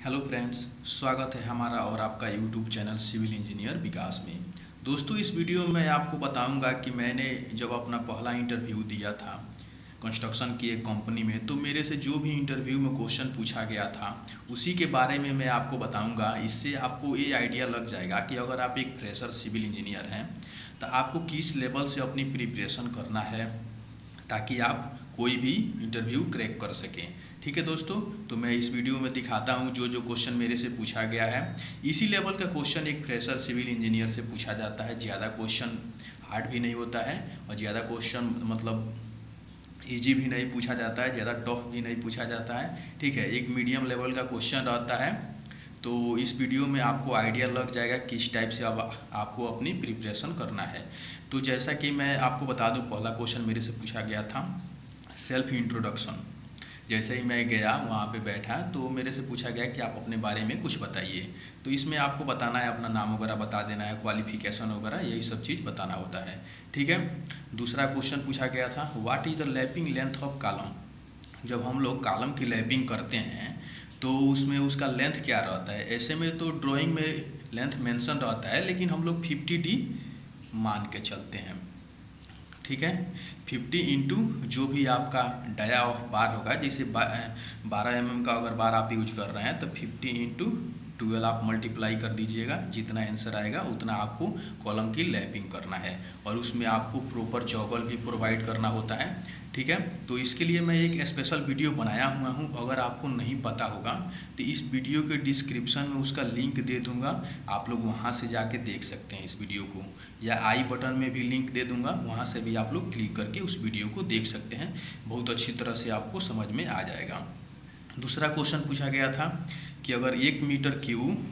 Hello friends, स्वागत है हमारा और आपका यूट्यूब चैनल सिविल इंजीनियर विकास में। दोस्तों, इस वीडियो में मैं आपको बताऊंगा कि मैंने जब अपना पहला इंटरव्यू दिया था कंस्ट्रक्शन की एक कंपनी में, तो मेरे से जो भी इंटरव्यू में क्वेश्चन पूछा गया था उसी के बारे में मैं आपको बताऊंगा। इससे आपको ये आइडिया लग जाएगा कि अगर आप एक फ्रेशर सिविल इंजीनियर हैं तो आपको किस लेवल से अपनी प्रिपरेशन करना है ताकि आप कोई भी इंटरव्यू क्रैक कर सकें। ठीक है दोस्तों, तो मैं इस वीडियो में दिखाता हूं जो जो क्वेश्चन मेरे से पूछा गया है। इसी लेवल का क्वेश्चन एक फ्रेशर सिविल इंजीनियर से पूछा जाता है। ज़्यादा क्वेश्चन हार्ड भी नहीं होता है और ज़्यादा क्वेश्चन मतलब इजी भी नहीं पूछा जाता है, ज़्यादा टफ भी नहीं पूछा जाता है। ठीक है, एक मीडियम लेवल का क्वेश्चन रहता है। तो इस वीडियो में आपको आइडिया लग जाएगा किस टाइप से अब आपको अपनी प्रिपरेशन करना है। तो जैसा कि मैं आपको बता दूं, पहला क्वेश्चन मेरे से पूछा गया था सेल्फ इंट्रोडक्शन। जैसे ही मैं गया वहाँ पे बैठा तो मेरे से पूछा गया कि आप अपने बारे में कुछ बताइए। तो इसमें आपको बताना है, अपना नाम वगैरह बता देना है, क्वालिफिकेशन वगैरह यही सब चीज़ बताना होता है। ठीक है। दूसरा क्वेश्चन पूछा गया था what is the lapping length of column. जब हम लोग कॉलम की लैपिंग करते हैं तो उसमें उसका लेंथ क्या रहता है। ऐसे में तो ड्राइंग में लेंथ मेंशन रहता है, लेकिन हम लोग 50D मान के चलते हैं। ठीक है, 50 इंटू जो भी आपका डाया ऑफ बार होगा, जैसे 12 mm का अगर बार आप यूज कर रहे हैं तो 50 इंटू 12 आप मल्टीप्लाई कर दीजिएगा। जितना आंसर आएगा उतना आपको कॉलम की लैपिंग करना है और उसमें आपको प्रॉपर चौगल भी प्रोवाइड करना होता है। ठीक है, तो इसके लिए मैं एक स्पेशल वीडियो बनाया हुआ हूँ। अगर आपको नहीं पता होगा तो इस वीडियो के डिस्क्रिप्शन में उसका लिंक दे दूँगा, आप लोग वहाँ से जाके देख सकते हैं इस वीडियो को, या आई बटन में भी लिंक दे दूँगा, वहाँ से भी आप लोग क्लिक करके उस वीडियो को देख सकते हैं। बहुत अच्छी तरह से आपको समझ में आ जाएगा। दूसरा क्वेश्चन पूछा गया था कि अगर 1 मीटर क्यूब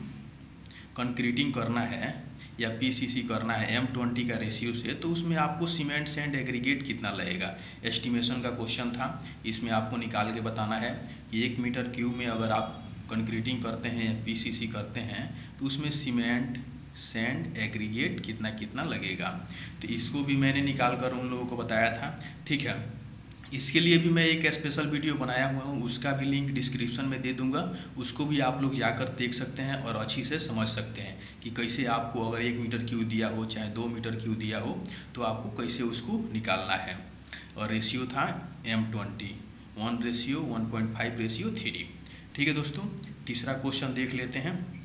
कंक्रीटिंग करना है या पीसीसी करना है M20 का रेशियो से, तो उसमें आपको सीमेंट सैंड एग्रीगेट कितना लगेगा। एस्टिमेशन का क्वेश्चन था। इसमें आपको निकाल के बताना है कि 1 मीटर क्यूब में अगर आप कंक्रीटिंग करते हैं या पीसीसी करते हैं तो उसमें सीमेंट सैंड एग्रीगेट कितना कितना लगेगा। तो इसको भी मैंने निकाल कर उन लोगों को बताया था। ठीक है, इसके लिए भी मैं एक स्पेशल वीडियो बनाया हुआ हूँ, उसका भी लिंक डिस्क्रिप्शन में दे दूंगा। उसको भी आप लोग जाकर देख सकते हैं और अच्छी से समझ सकते हैं कि कैसे आपको अगर 1 मीटर क्यूब दिया हो चाहे 2 मीटर क्यूब दिया हो तो आपको कैसे उसको निकालना है। और रेशियो था M20, 1:1.5:3। ठीक है दोस्तों, तीसरा क्वेश्चन देख लेते हैं।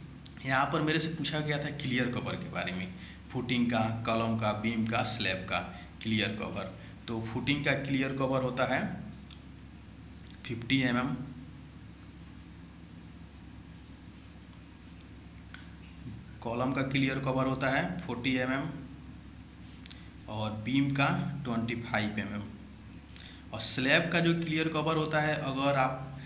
यहाँ पर मेरे से पूछा गया था क्लियर कवर के बारे में, फुटिंग का, कॉलम का, बीम का, स्लैब का क्लियर कवर। तो फुटिंग का क्लियर कवर होता है 50 mm, कॉलम का क्लियर कवर होता है 40 mm और बीम का 25 mm। और स्लैब का जो क्लियर कवर होता है, अगर आप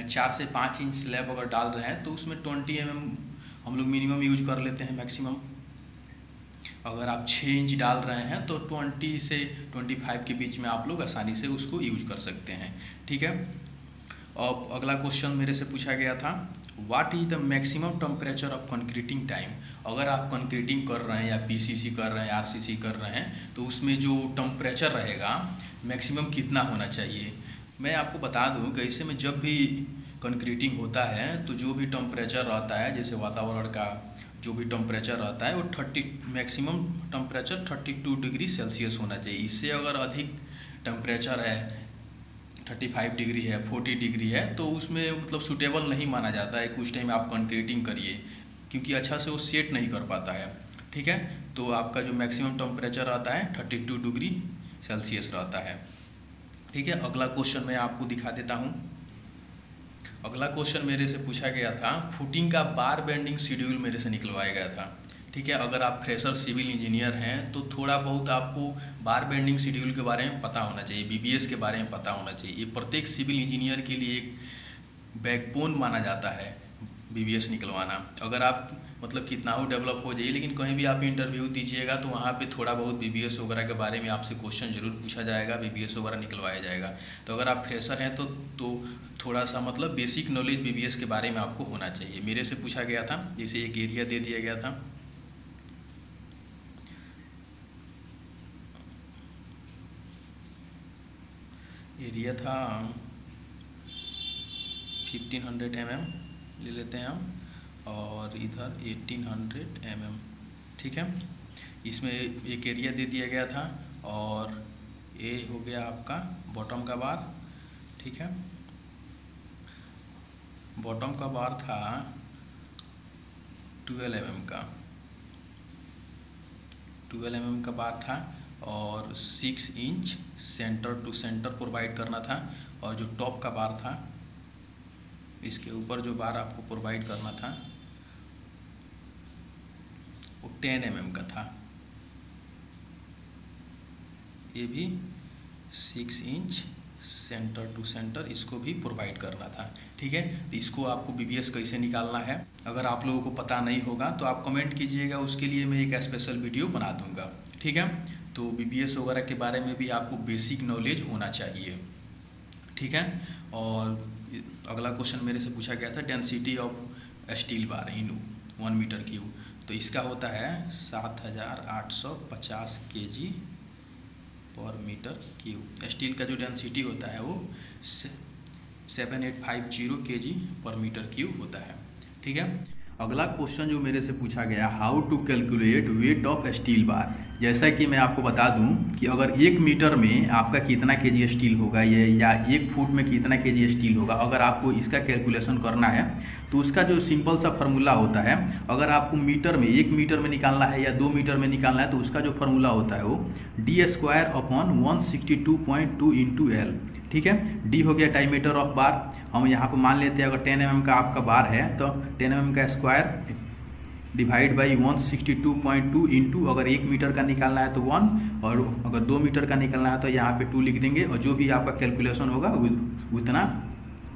4 से 5 इंच स्लैब अगर डाल रहे हैं तो उसमें 20 mm हम लोग मिनिमम यूज कर लेते हैं, मैक्सिमम। अगर आप 6 इंच डाल रहे हैं तो 20 से 25 के बीच में आप लोग आसानी से उसको यूज कर सकते हैं। ठीक है। अब अगला क्वेश्चन मेरे से पूछा गया था what is the maximum temperature of concreting time. अगर आप कंक्रीटिंग कर रहे हैं या पीसीसी कर रहे हैं, आरसीसी कर रहे हैं, तो उसमें जो टेम्परेचर रहेगा मैक्सिमम कितना होना चाहिए। मैं आपको बता दूं कि ऐसे में जब भी कंक्रीटिंग होता है तो जो भी टेम्परेचर रहता है, जैसे वातावरण का जो भी टेम्परेचर रहता है वो 30, मैक्सिमम टेम्परेचर 32 डिग्री सेल्सियस होना चाहिए। इससे अगर अधिक टेम्परेचर है, 35 डिग्री है, 40 डिग्री है, तो उसमें मतलब सूटेबल नहीं माना जाता है कुछ टाइम आप कंक्रीटिंग करिए, क्योंकि अच्छा से वो सेट नहीं कर पाता है। ठीक है, तो आपका जो मैक्सिमम टेम्परेचर रहता है 32 डिग्री सेल्सियस रहता है। ठीक है, अगला क्वेश्चन मैं आपको दिखा देता हूँ। अगला क्वेश्चन मेरे से पूछा गया था फुटिंग का बार बेंडिंग शेड्यूल मेरे से निकलवाया गया था। ठीक है, अगर आप फ्रेशर सिविल इंजीनियर हैं तो थोड़ा बहुत आपको बार बेंडिंग शेड्यूल के बारे में पता होना चाहिए, बीबीएस के बारे में पता होना चाहिए। ये प्रत्येक सिविल इंजीनियर के लिए एक बैकबोन माना जाता है बीबीएस निकलवाना। अगर आप मतलब कितना हो डेवलप हो जाइए, लेकिन कहीं भी आप इंटरव्यू दीजिएगा तो वहाँ पे थोड़ा बहुत बीबीएस वगैरह के बारे में आपसे क्वेश्चन जरूर पूछा जाएगा, बीबीएस वगैरह निकलवाया जाएगा। तो अगर आप फ्रेशर हैं तो थोड़ा सा मतलब बेसिक नॉलेज बीबीएस के बारे में आपको होना चाहिए। मेरे से पूछा गया था, जैसे एक एरिया दे दिया गया था, एरिया था 1500 mm ले लेते हैं हम, और इधर 1800 mm, ठीक है। इसमें एक एरिया दे दिया गया था, और ये हो गया आपका बॉटम का बार, ठीक है। बॉटम का बार था 12 mm का, 12 mm का बार था, और 6 inch centre to centre provide करना था। और जो टॉप का बार था, इसके ऊपर जो बार आपको प्रोवाइड करना था वो 10 mm का था। ये भी 6 इंच सेंटर टू सेंटर इसको भी प्रोवाइड करना था, ठीक है। तो इसको आपको BBS कैसे निकालना है, अगर आप लोगों को पता नहीं होगा तो आप कमेंट कीजिएगा, उसके लिए मैं एक स्पेशल वीडियो बना दूंगा, ठीक है। तो BBS वगैरह के बारे में भी आपको बेसिक नॉलेज होना चाहिए, ठीक है। और अगला क्वेश्चन मेरे से पूछा गया था, density of steel bar in 1 metre cube. तो इसका होता है 7850 kg पर मीटर क्यूब। स्टील का जो डेंसिटी होता है वो 7850 kg पर मीटर क्यूब होता है, ठीक है। अगला क्वेश्चन जो मेरे से पूछा गया, how to calculate weight of steel bar. जैसा कि मैं आपको बता दूं कि अगर 1 मीटर में आपका कितना केजी स्टील होगा ये, या 1 फुट में कितना केजी स्टील होगा, अगर आपको इसका कैलकुलेशन करना है तो उसका जो सिंपल सा फार्मूला होता है, अगर आपको मीटर में 1 मीटर में निकालना है या 2 मीटर में निकालना है तो उसका जो फार्मूला होता है वो d²/162.2 × L, ठीक है। डी हो गया डायमीटर ऑफ बार। हम यहाँ पर मान लेते हैं अगर 10 mm का आपका बार है तो 10 mm का स्क्वायर डिवाइड बाई 162.2 इंटू, अगर 1 मीटर का निकालना है तो 1, और अगर 2 मीटर का निकालना है तो यहाँ पे 2 लिख देंगे, और जो भी आपका कैलकुलेशन होगा उतना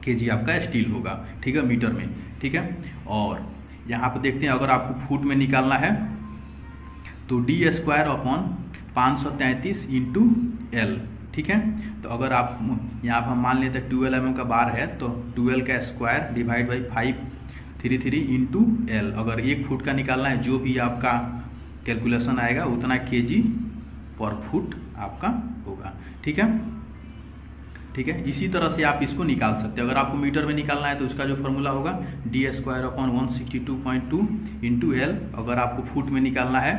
केजी आपका स्टील होगा, ठीक है, मीटर में, ठीक है। और यहाँ पर देखते हैं अगर आपको फुट में निकालना है तो d²/533 × L, ठीक है। तो अगर आप यहाँ पर मान लेते हैं 12 mm का बार है तो 12 का स्क्वायर डिवाइड बाई 533 × L, अगर 1 फुट का निकालना है जो भी आपका कैलकुलेशन आएगा उतना केजी पर फुट आपका होगा, ठीक है, ठीक है। इसी तरह से आप इसको निकाल सकते हैं। अगर आपको मीटर में निकालना है तो उसका जो फार्मूला होगा d²/162.2 × L, अगर आपको फुट में निकालना है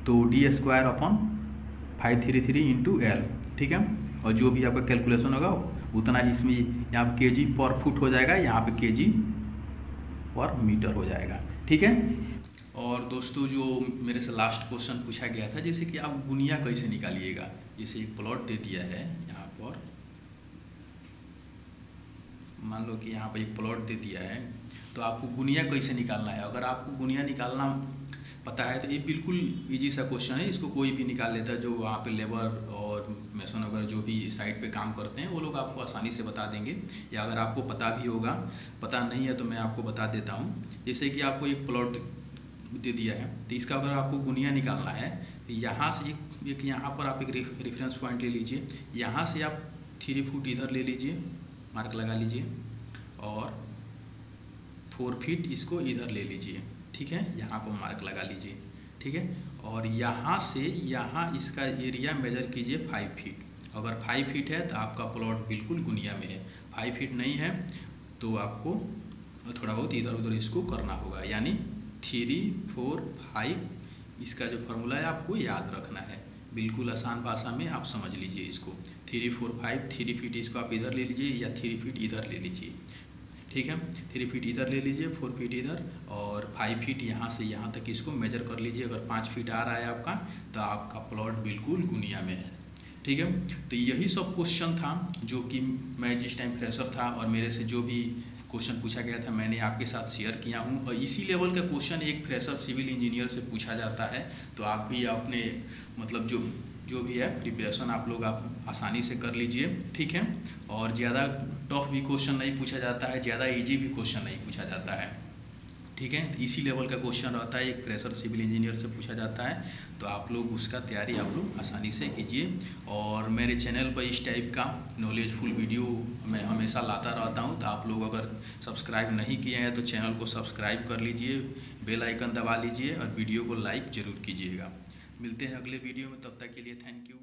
तो d²/533 × L, ठीक है। और जो भी आपका कैलकुलेशन होगा उतना इसमें यहाँ पे केजी पर फुट हो जाएगा, यहाँ पे केजी पर मीटर हो जाएगा, ठीक है। और दोस्तों जो मेरे से लास्ट क्वेश्चन पूछा गया था, जैसे कि आप गुनिया कैसे निकालिएगा। जैसे एक प्लॉट दे दिया है यहाँ पर, मान लो कि यहाँ पर एक प्लॉट दे दिया है, तो आपको गुनिया कैसे निकालना है। अगर आपको गुनिया निकालना पता है तो ये बिल्कुल इजी सा क्वेश्चन है, इसको कोई भी निकाल लेता है। जो वहाँ पे लेबर और मेसन वगैरह जो भी साइट पे काम करते हैं वो लोग आपको आसानी से बता देंगे, या अगर आपको पता भी होगा, पता नहीं है तो मैं आपको बता देता हूँ। जैसे कि आपको एक प्लॉट दे दिया है तो इसका अगर आपको गुनिया निकालना है तो यहाँ से एक यहाँ पर आप एक रेफरेंस पॉइंट ले लीजिए, यहाँ से आप 3 फुट इधर ले लीजिए, मार्क लगा लीजिए, और 4 फीट इसको इधर ले लीजिए, ठीक है, यहाँ पर मार्क लगा लीजिए, ठीक है। और यहाँ से यहाँ इसका एरिया मेजर कीजिए 5 फीट। अगर 5 फीट है तो आपका प्लॉट बिल्कुल गुनिया में है, 5 फीट नहीं है तो आपको थोड़ा बहुत इधर उधर इसको करना होगा, यानी 3, 4, 5 इसका जो फार्मूला है आपको याद रखना है। बिल्कुल आसान भाषा में आप समझ लीजिए इसको, 3, 4, 5, 3 फीट इसको आप इधर ले लीजिए या 3 फीट इधर ले लीजिए, ठीक है। 3 फीट इधर ले लीजिए, 4 फीट इधर, और 5 फीट यहाँ से यहाँ तक इसको मेजर कर लीजिए। अगर 5 फीट आ रहा है आपका तो आपका प्लॉट बिल्कुल गुनिया में है, ठीक है। तो यही सब क्वेश्चन था जो कि मैं जिस टाइम फ्रेशर था और मेरे से जो भी क्वेश्चन पूछा गया था मैंने आपके साथ शेयर किया हूँ। और इसी लेवल का क्वेश्चन एक फ्रेशर सिविल इंजीनियर से पूछा जाता है, तो आप भी अपने मतलब जो भी है प्रिपरेशन आप लोग आप आसानी से कर लीजिए, ठीक है। और ज़्यादा टफ भी क्वेश्चन नहीं पूछा जाता है, ज़्यादा इजी भी क्वेश्चन नहीं पूछा जाता है, ठीक है। इसी लेवल का क्वेश्चन रहता है, एक फ्रेशर सिविल इंजीनियर से पूछा जाता है, तो आप लोग उसका तैयारी आप लोग आसानी से कीजिए। और मेरे चैनल पर इस टाइप का नॉलेजफुल वीडियो मैं हमेशा लाता रहता हूं, तो आप लोग अगर सब्सक्राइब नहीं किए हैं तो चैनल को सब्सक्राइब कर लीजिए, बेल आइकन दबा लीजिए और वीडियो को लाइक ज़रूर कीजिएगा। मिलते हैं अगले वीडियो में, तब तक के लिए थैंक यू।